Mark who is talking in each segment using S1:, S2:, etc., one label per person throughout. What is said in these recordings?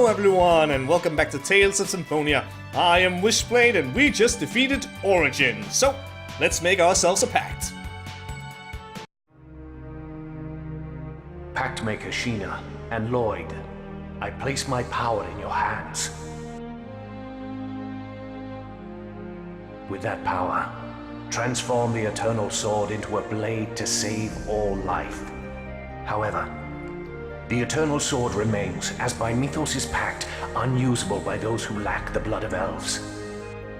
S1: Hello everyone, and welcome back to Tales of Symphonia. I am Wishblade, and we just defeated Origin, so let's make ourselves a pact.
S2: Pact Maker Sheena and Lloyd, I place my power in your hands. With that power, transform the Eternal Sword into a blade to save all life. However, the Eternal Sword remains, as by Mythos' pact, unusable by those who lack the blood of elves.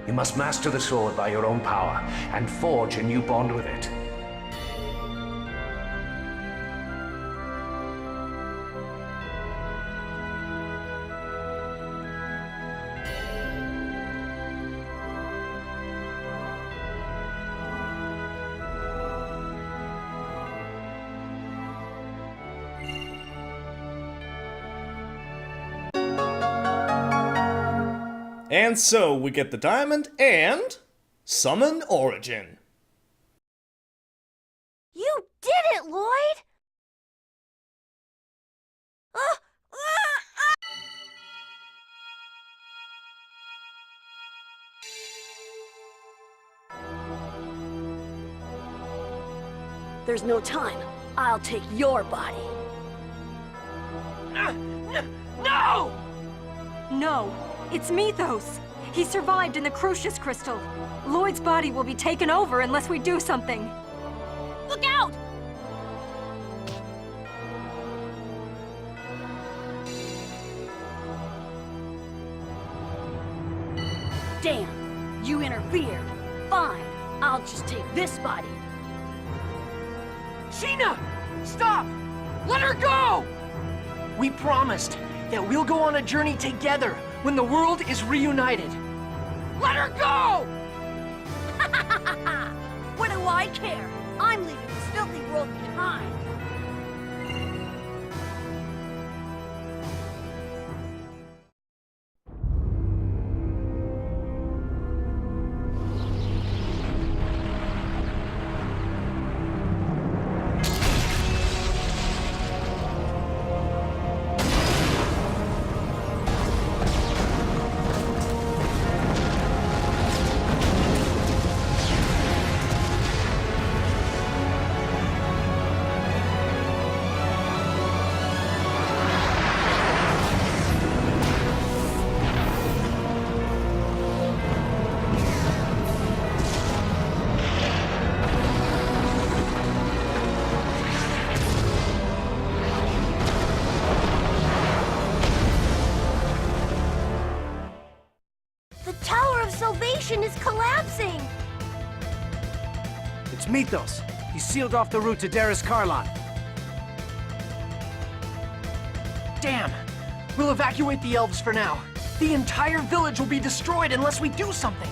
S2: You must master the sword by your own power, and forge a new bond with it.
S1: And so we get the diamond and summon Origin.
S3: You did it, Lloyd! There's no time. I'll take your body.
S4: No! No, it's Mythos. He survived in the Crucius Crystal. Lloyd's body will be taken over unless we do something.
S3: Look out! Damn, you interfered. Fine, I'll just take this body.
S4: Sheena! Stop! Let her go! We promised that we'll go on a journey together when the world is reunited. Let her go!
S3: What do I care? I'm leaving this filthy world behind. Salvation is collapsing!
S5: It's Mythos. He sealed off the route to Derris-Kharlan.
S4: Damn! We'll evacuate the elves for now. The entire village will be destroyed unless we do something.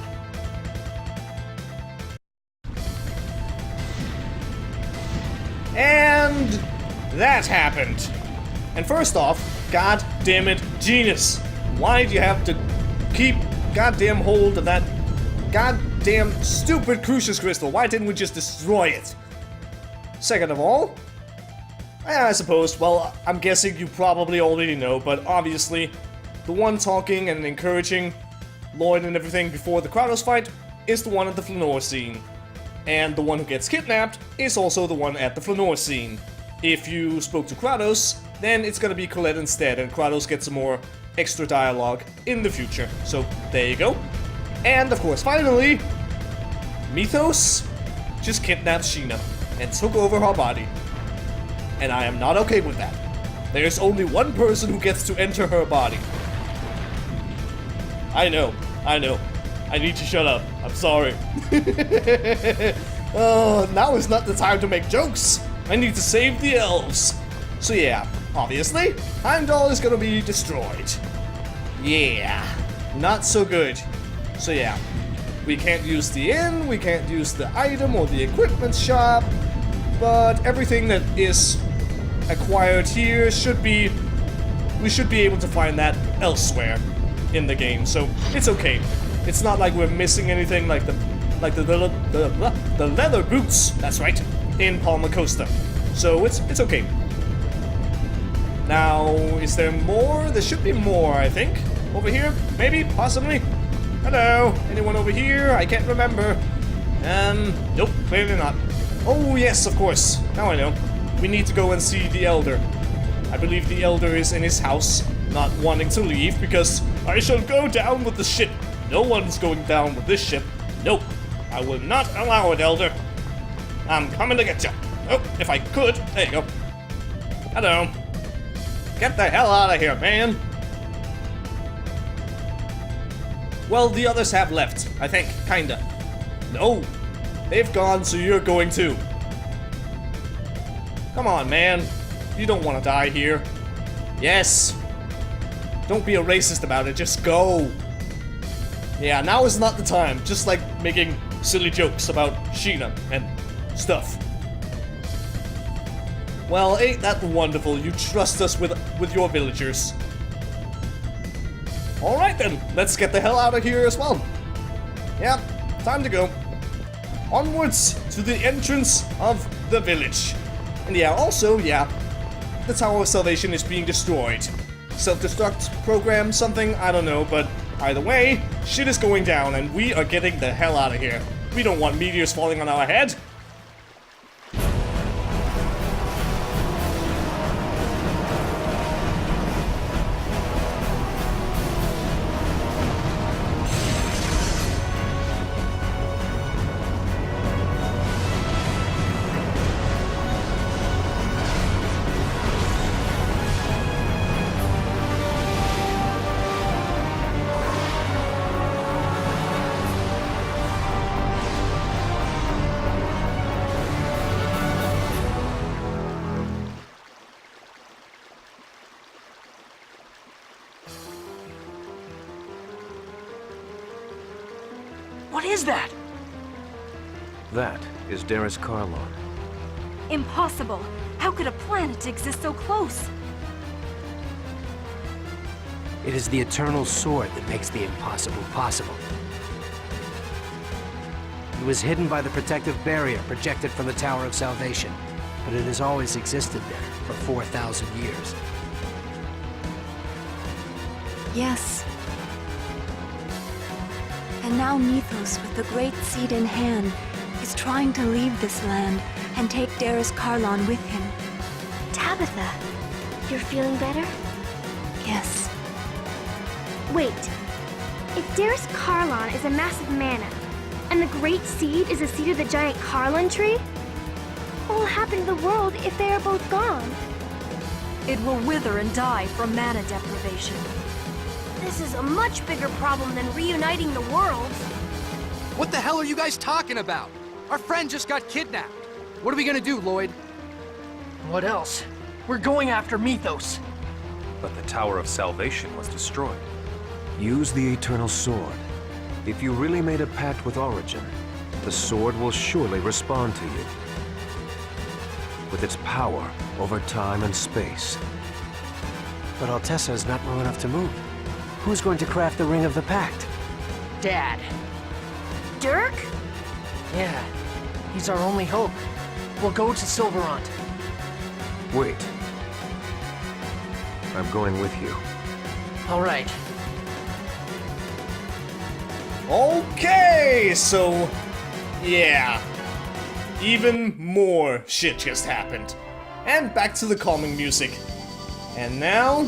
S1: And that happened. And first off, god damn it, Genius. Why do you have to keep goddamn hold of that goddamn stupid Crucius Crystal? Why didn't we just destroy it? Second of all, I suppose, well, I'm guessing you probably already know, but obviously, the one talking and encouraging Lloyd and everything before the Kratos fight is the one at the Flanor scene. And the one who gets kidnapped is also the one at the Flanor scene. If you spoke to Kratos, then it's gonna be Colette instead, and Kratos gets some more extra dialogue in the future. So, there you go. And, of course, finally, Mythos just kidnapped Sheena and took over her body. And I am not okay with that. There's only one person who gets to enter her body. I know. I need to shut up. I'm sorry. Oh, now is not the time to make jokes. I need to save the elves. So yeah, obviously, Heimdall is gonna be destroyed. Yeah, not so good. So yeah, we can't use the inn, we can't use the item or the equipment shop, but everything that is acquired here we should be able to find that elsewhere in the game, so it's okay. It's not like we're missing anything like the leather boots, that's right, in Palma Costa. So it's okay. Now, is there more? There should be more, I think. Over here? Maybe? Possibly? Hello? Anyone over here? I can't remember. Nope, clearly not. Oh, yes, of course. Now I know. We need to go and see the Elder. I believe the Elder is in his house, not wanting to leave because I shall go down with the ship. No one's going down with this ship. Nope. I will not allow it, Elder. I'm coming to get you. Oh, if I could. There you go. Hello. Get the hell out of here, man. Well, the others have left, I think. Kinda. No. They've gone, so you're going too. Come on, man. You don't want to die here. Yes. Don't be a racist about it, just go. Yeah, now is not the time. Just like making silly jokes about Sheena and stuff. Well, ain't that wonderful? You trust us with your villagers. Alright then, let's get the hell out of here as well. Yeah, time to go. Onwards to the entrance of the village. And yeah, also, yeah, the Tower of Salvation is being destroyed. Self-destruct program, something, I don't know, but either way, shit is going down and we are getting the hell out of here. We don't want meteors falling on our head.
S4: What is that?
S6: That is Derris-Kharlan.
S7: Impossible! How could a planet exist so close?
S5: It is the Eternal Sword that makes the impossible possible. It was hidden by the protective barrier projected from the Tower of Salvation, but it has always existed there for 4,000 years.
S7: Yes. And now Mythos, with the Great Seed in hand, is trying to leave this land and take Derris-Kharlan with him.
S8: Tabitha, you're feeling better?
S7: Yes.
S8: Wait. If Derris-Kharlan is a massive mana, and the Great Seed is a seed of the giant Kharlan tree, what will happen to the world if they are both gone?
S7: It will wither and die from mana deprivation.
S8: This is a much bigger problem than reuniting the worlds.
S5: What the hell are you guys talking about? Our friend just got kidnapped. What are we gonna do, Lloyd?
S4: What else? We're going after Mythos.
S6: But the Tower of Salvation was destroyed. Use the Eternal Sword. If you really made a pact with Origin, the sword will surely respond to you. With its power over time and space.
S5: But Altessa is not low enough to move. Who's going to craft the Ring of the Pact?
S4: Dad.
S8: Dirk?
S4: Yeah, he's our only hope. We'll go to Silverant.
S6: Wait. I'm going with you.
S4: All right.
S1: Okay, so yeah, even more shit just happened. And back to the calming music. And now,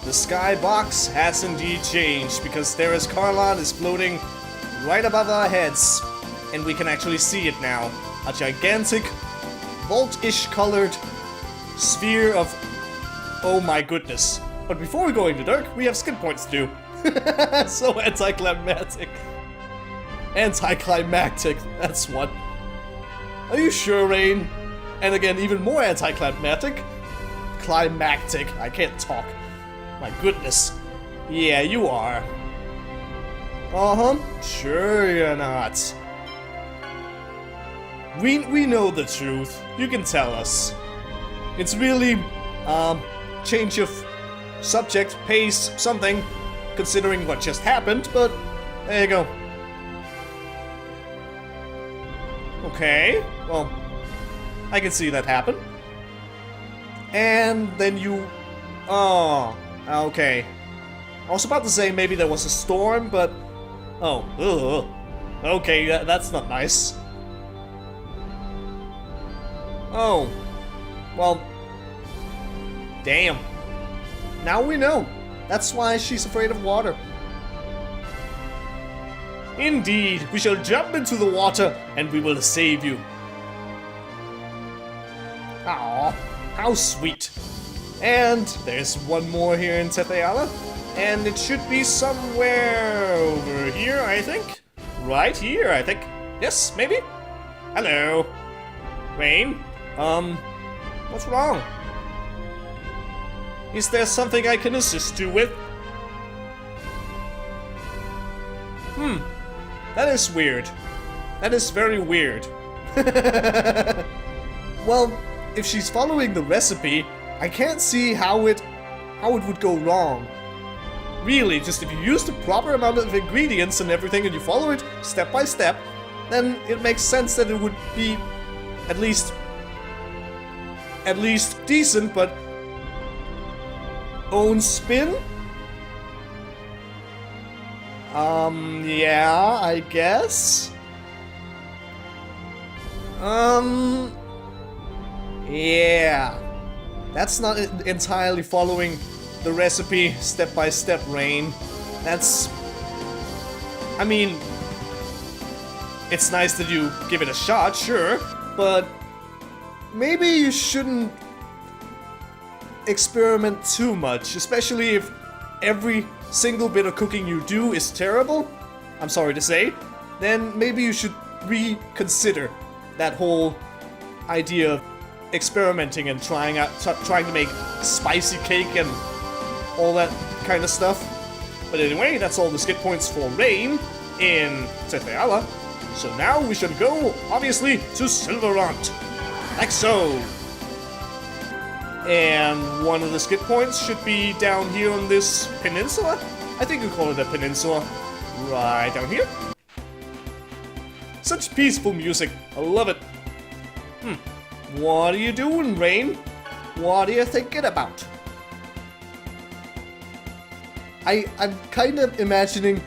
S1: the skybox has indeed changed because Derris-Kharlan is floating right above our heads. And we can actually see it now. A gigantic, volt-ish colored sphere of... oh my goodness. But before we go into Dirk, we have skill points to do. So anticlimactic. Anticlimactic, that's what. Are you sure, Rain? And again, even more anticlimactic. Climactic, I can't talk. My goodness. Yeah, you are. Uh-huh, sure you're not. We know the truth. You can tell us. It's really, change of subject, pace, something, considering what just happened, but there you go. Okay, well, I can see that happen. And then you Oh, okay. I was about to say maybe there was a storm, but... Oh, ugh. Okay, that's not nice. Oh. Well... Damn. Now we know. That's why she's afraid of water. Indeed, we shall jump into the water and we will save you. Aww, how sweet. And there's one more here in Tethe'alla. And it should be somewhere over here, I think. Right here, I think. Yes, maybe? Hello. Rain? What's wrong? Is there something I can assist you with? That is weird. That is very weird. Well, if she's following the recipe, I can't see how it would go wrong. Really, just if you use the proper amount of ingredients and everything and you follow it step by step, then it makes sense that it would be at least decent, but own spin? Yeah, I guess. Yeah. That's not entirely following the recipe step by step, Rain. That's... I mean... It's nice that you give it a shot, sure, but... Maybe you shouldn't experiment too much, especially if every single bit of cooking you do is terrible, I'm sorry to say, then maybe you should reconsider that whole idea of experimenting and trying to make spicy cake and all that kind of stuff. But anyway, that's all the skip points for Rain in Tethe'alla. So now we should go, obviously, to Silverant. Like so. And one of the skip points should be down here on this peninsula? I think we call it a peninsula. Right down here. Such peaceful music. I love it. What are you doing, Rain? What are you thinking about? I'm kind of imagining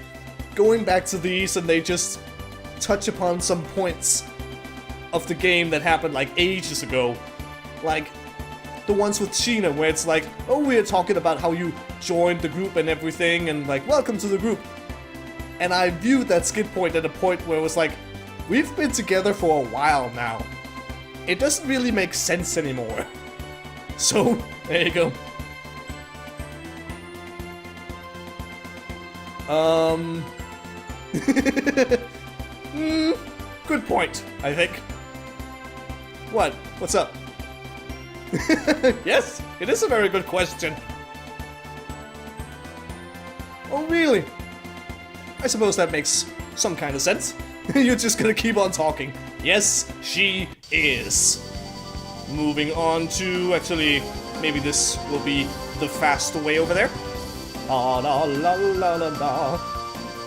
S1: going back to these and they just touch upon some points of the game that happened like ages ago. Like the ones with Sheena where it's like, oh, we're talking about how you joined the group and everything and like, welcome to the group. And I viewed that skip point at a point where it was like, we've been together for a while now. It doesn't really make sense anymore. So, there you go. Good point, I think. What? What's up? Yes, it is a very good question. Oh, really? I suppose that makes some kind of sense. You're just gonna keep on talking. Yes, she is. Moving on to, actually, maybe this will be the faster way over there. La la la la la la.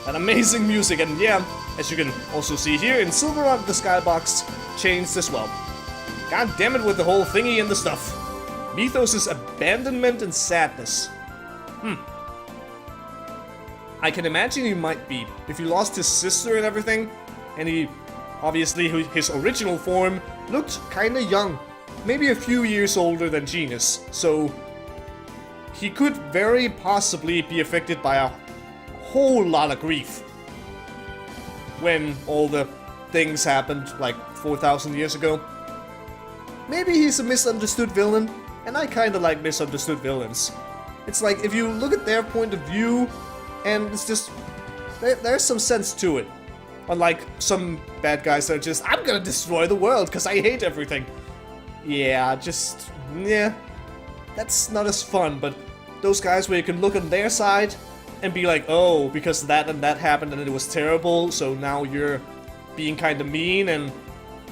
S1: That amazing music, and yeah, as you can also see here, in Silverant the skybox changed as well. God damn it with the whole thingy and the stuff. Mythos' abandonment and sadness. I can imagine he might be. If he lost his sister and everything, and he, obviously, his original form looked kinda young. Maybe a few years older than Genus, so he could very possibly be affected by a whole lot of grief when all the things happened like 4,000 years ago. Maybe he's a misunderstood villain, and I kinda like misunderstood villains. It's like, if you look at their point of view, and it's just, there's some sense to it. Unlike some bad guys that are just, I'm gonna destroy the world because I hate everything. Yeah, just, yeah, that's not as fun, but those guys where you can look on their side and be like, oh, because that and that happened and it was terrible, so now you're being kind of mean, and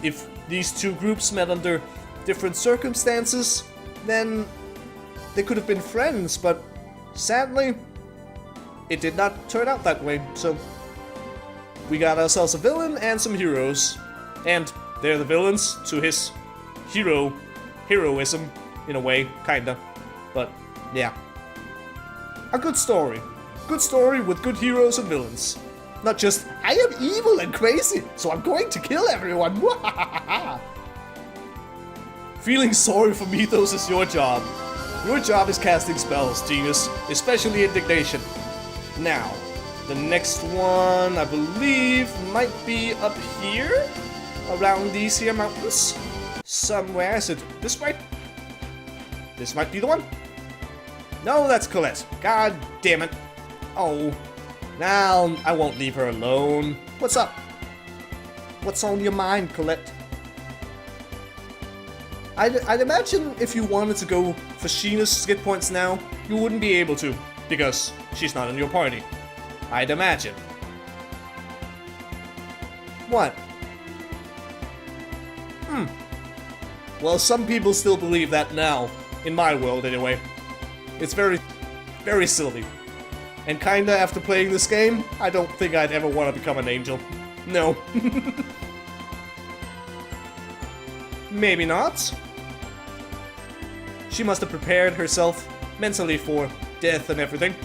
S1: if these two groups met under different circumstances, then they could have been friends, but sadly, it did not turn out that way, so we got ourselves a villain and some heroes, and they're the villains to his heroism, in a way, kinda, but Yeah. A good story. Good story with good heroes and villains. Not just, I am evil and crazy, so I'm going to kill everyone. Feeling sorry for Mythos is your job. Your job is casting spells, genius, especially indignation. Now, the next one, I believe, might be up here? Around these here mountains? Somewhere. Is it this way? This might be the one. No, that's Colette. God damn it. Oh. Now, I won't leave her alone. What's up? What's on your mind, Colette? I'd imagine if you wanted to go for Sheena's skid points now, you wouldn't be able to, because she's not in your party. I'd imagine. What? Well, some people still believe that now. In my world, anyway. It's very, very silly. And kinda after playing this game, I don't think I'd ever want to become an angel. No. Maybe not. She must have prepared herself mentally for death and everything.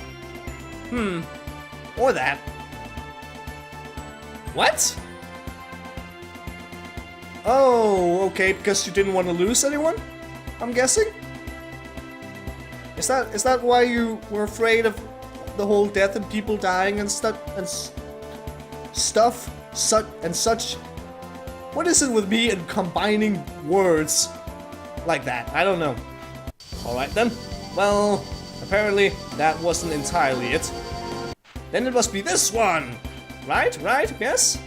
S1: Or that. What? Oh, okay, because you didn't want to lose anyone? I'm guessing? Is that why you were afraid of the whole death and people dying and stuff and such? What is it with me and combining words like that? I don't know. Alright then. Well, apparently that wasn't entirely it. Then it must be this one! Right? Yes?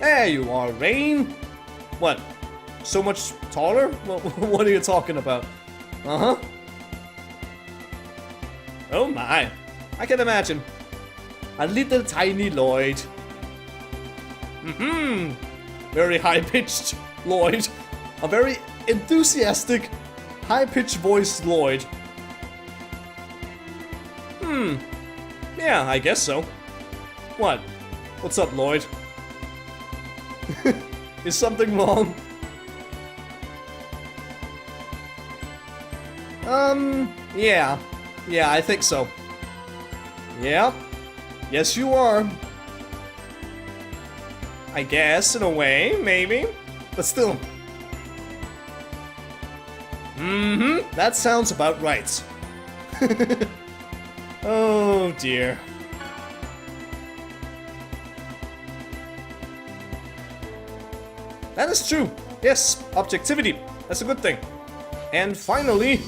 S1: There you are, Rain. What? So much taller? What are you talking about? Uh-huh. Oh my. I can imagine. A little tiny Lloyd. Very high-pitched Lloyd. A very enthusiastic, high-pitched voiced Lloyd. Yeah, I guess so. What? What's up, Lloyd? Is something wrong? Yeah. Yeah, I think so. Yep. Yes, you are. I guess, in a way, maybe. But still. That sounds about right. Oh, dear. That is true. Yes, objectivity. That's a good thing. And finally,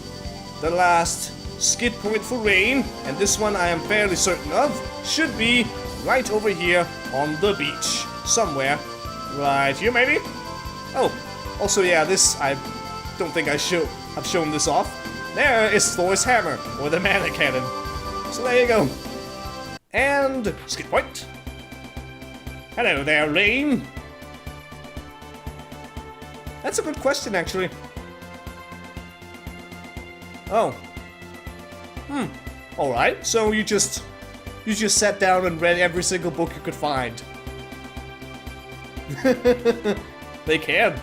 S1: the last skid point for Rain, and this one I am fairly certain of, should be right over here on the beach. Somewhere. Right here, maybe? Oh, also, yeah, this, I don't think I've shown this off. There is Thor's hammer, or the mana cannon. So there you go. And skid point. Hello there, Rain. That's a good question, actually. Oh. Alright, so you just sat down and read every single book you could find. They can.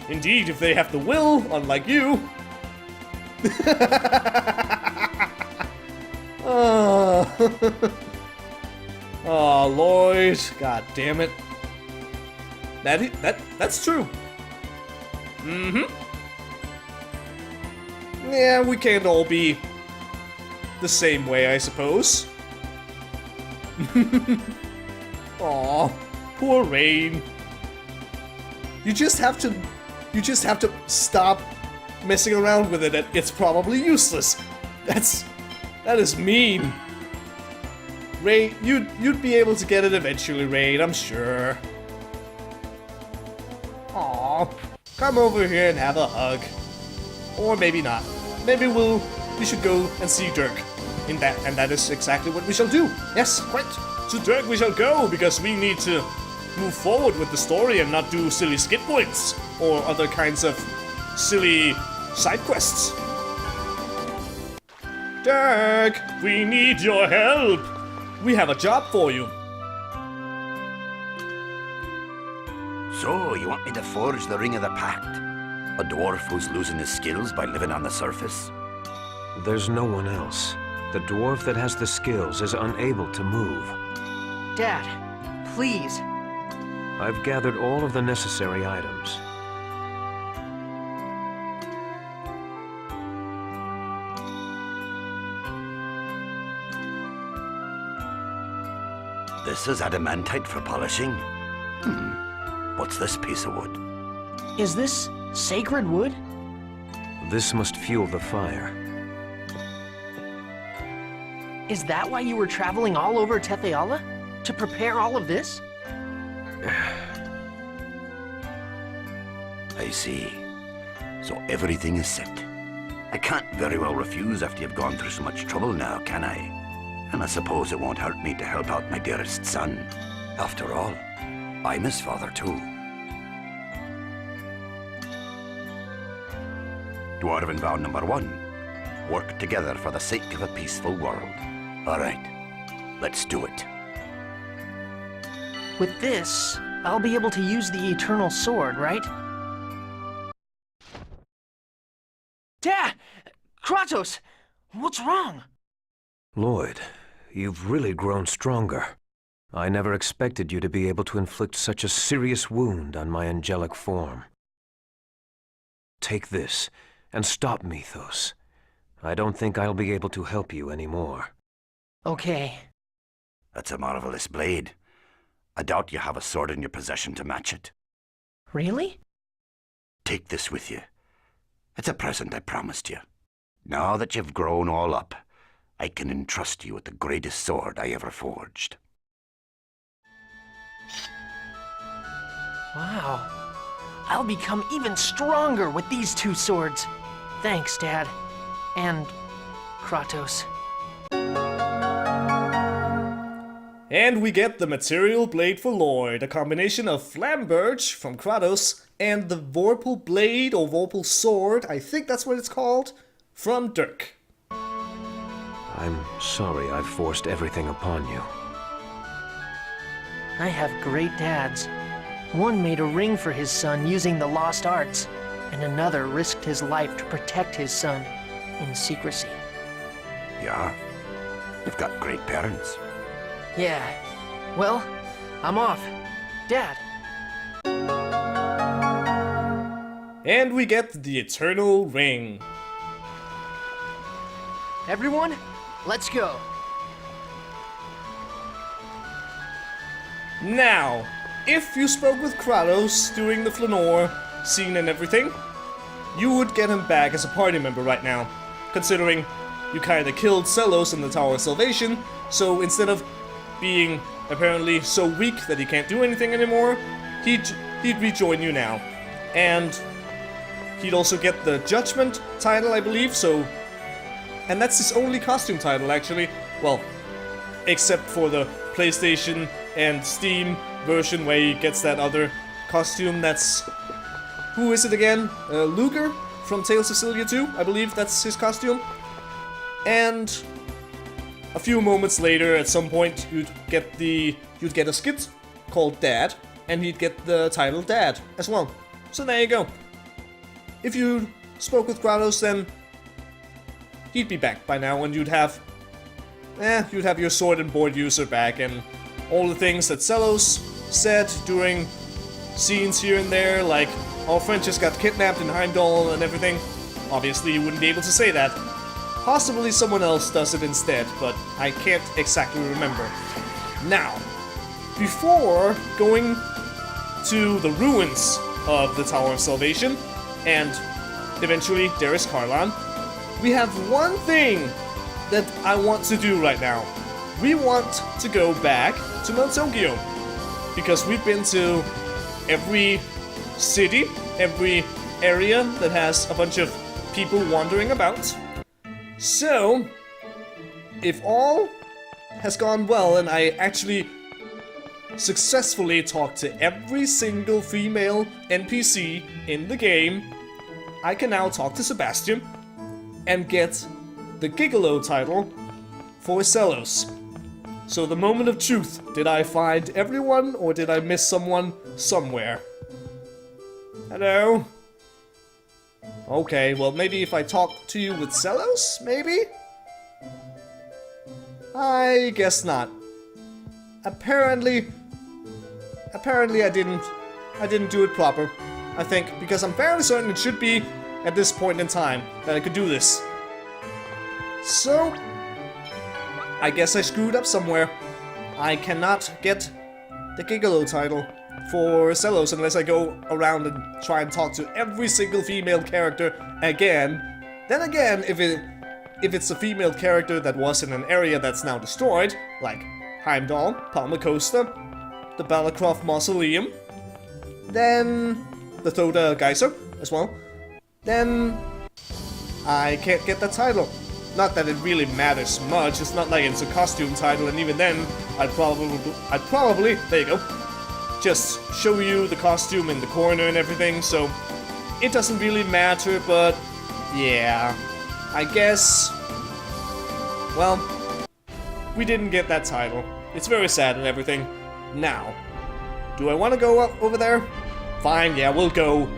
S1: Indeed, if they have the will, unlike you. Oh, Lloyd. God damn it. That's true. Yeah, we can't all be the same way, I suppose. Aw, poor Rain. You just have to stop messing around with it. It's probably useless. That is mean. Rain, you'd be able to get it eventually, Rain, I'm sure. Aw, come over here and have a hug. Or maybe not. Maybe we should go and see Dirk. And that is exactly what we shall do. Yes, quite. To Dirk we shall go, because we need to move forward with the story and not do silly skid points or other kinds of silly side quests. Dirk, we need your help. We have a job for you.
S9: So, you want me to forge the Ring of the Pact? A dwarf who's losing his skills by living on the surface?
S6: There's no one else. The dwarf that has the skills is unable to move.
S4: Dad, please.
S6: I've gathered all of the necessary items.
S9: This is adamantite for polishing. What's this piece of wood?
S4: Is this sacred wood?
S6: This must fuel the fire.
S4: Is that why you were traveling all over Tethe'alla? To prepare all of this?
S9: I see. So everything is set. I can't very well refuse after you've gone through so much trouble now, can I? And I suppose it won't hurt me to help out my dearest son. After all, I'm his father too. Dwarven vow number 1. Work together for the sake of a peaceful world. All right, let's do it.
S4: With this, I'll be able to use the Eternal Sword, right? Dad! Kratos! What's wrong?
S6: Lloyd, you've really grown stronger. I never expected you to be able to inflict such a serious wound on my angelic form. Take this, and stop Mythos. I don't think I'll be able to help you anymore.
S4: Okay.
S9: That's a marvelous blade. I doubt you have a sword in your possession to match it.
S4: Really?
S9: Take this with you. It's a present I promised you. Now that you've grown all up, I can entrust you with the greatest sword I ever forged.
S4: Wow. I'll become even stronger with these 2 swords. Thanks, Dad. And Kratos.
S1: And we get the material blade for Lloyd, a combination of Flamberge from Kratos and the Vorpal blade or Vorpal sword, I think that's what it's called, from Dirk.
S6: I'm sorry I've forced everything upon you.
S4: I have great dads. One made a ring for his son using the lost arts, and another risked his life to protect his son in secrecy.
S9: Yeah, you've got great parents.
S4: Yeah. Well, I'm off. Dad.
S1: And we get the Eternal Ring.
S4: Everyone, let's go.
S1: Now, if you spoke with Kratos during the Flanor scene and everything, you would get him back as a party member right now, considering you kinda killed Celos in the Tower of Salvation, so instead of being apparently so weak that he can't do anything anymore, he'd rejoin you now. And he'd also get the Judgment title, I believe, so... And that's his only costume title, actually. Well, except for the PlayStation and Steam version where he gets that other costume that's... Who is it again? Luger from Tales of Sylvia 2, I believe that's his costume. And a few moments later, at some point, you'd get a skit called Dad, and he'd get the title Dad as well. So there you go. If you spoke with Kratos, then he'd be back by now, and you'd have your sword and board user back, and all the things that Celos said during scenes here and there, like our friend just got kidnapped in Heimdall and everything. Obviously, you wouldn't be able to say that. Possibly someone else does it instead, but I can't exactly remember. Now, before going to the ruins of the Tower of Salvation, and eventually Derris-Kharlan, we have one thing that I want to do right now. We want to go back to Mount Tokyo, because we've been to every city, every area that has a bunch of people wandering about. So, if all has gone well and I actually successfully talked to every single female NPC in the game, I can now talk to Sebastian and get the Gigolo title for Celos. So the moment of truth, did I find everyone or did I miss someone somewhere? Hello? Okay, well maybe if I talk to you with Celos, maybe? I guess not. Apparently I didn't do it proper. I think, because I'm fairly certain it should be at this point in time that I could do this. So, I guess I screwed up somewhere. I cannot get the Gigolo title for Celos unless I go around and try and talk to every single female character again. Then again, if it's a female character that was in an area that's now destroyed, like Heimdall, Palma Costa, the Balacroft Mausoleum, then the Thoda Geyser as well, then I can't get that title. Not that it really matters much, it's not like it's a costume title, and even then, I'd probably, there you go, just show you the costume in the corner and everything, so it doesn't really matter, but yeah, I guess, well, we didn't get that title. It's very sad and everything. Now, do I want to go up over there? Fine, yeah, we'll go.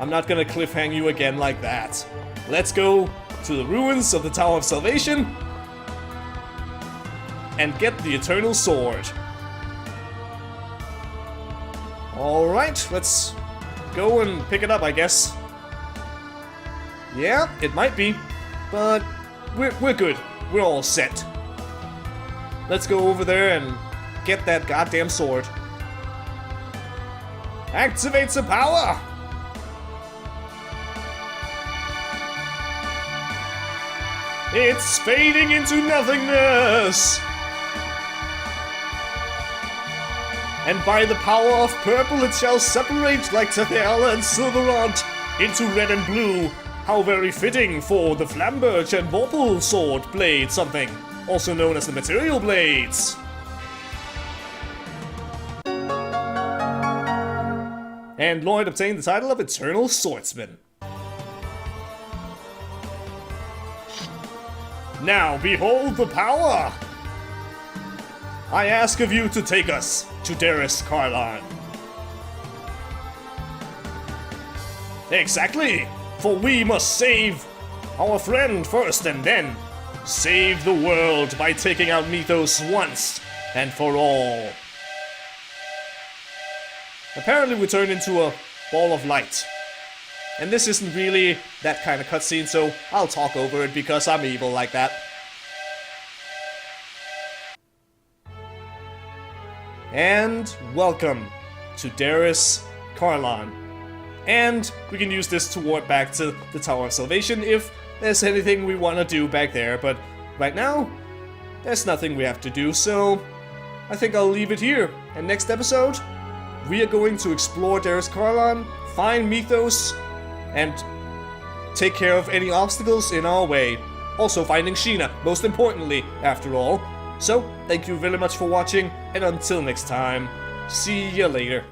S1: I'm not gonna cliffhang you again like that. Let's go to the ruins of the Tower of Salvation and get the Eternal Sword. Alright, let's go and pick it up, I guess. Yeah, it might be, but we're good. We're all set. Let's go over there and get that goddamn sword. Activate the power! It's fading into nothingness! And by the power of purple it shall separate like Tethe'alla and Silverrod into red and blue. How very fitting for the Flamberge and Vorpal sword blade something, also known as the Material Blades. And Lloyd obtained the title of Eternal Swordsman. Now behold the power! I ask of you to take us to Derris-Kharlan. Exactly! For we must save our friend first and then save the world by taking out Mythos once and for all. Apparently we turned into a ball of light. And this isn't really that kind of cutscene, so I'll talk over it because I'm evil like that. And welcome to Derris-Kharlan. And we can use this to warp back to the Tower of Salvation if there's anything we want to do back there, but right now, there's nothing we have to do, so I think I'll leave it here. And next episode, we are going to explore Derris-Kharlan, find Mythos, and take care of any obstacles in our way. Also finding Sheena, most importantly, after all. So, thank you very much for watching, and until next time, see ya later.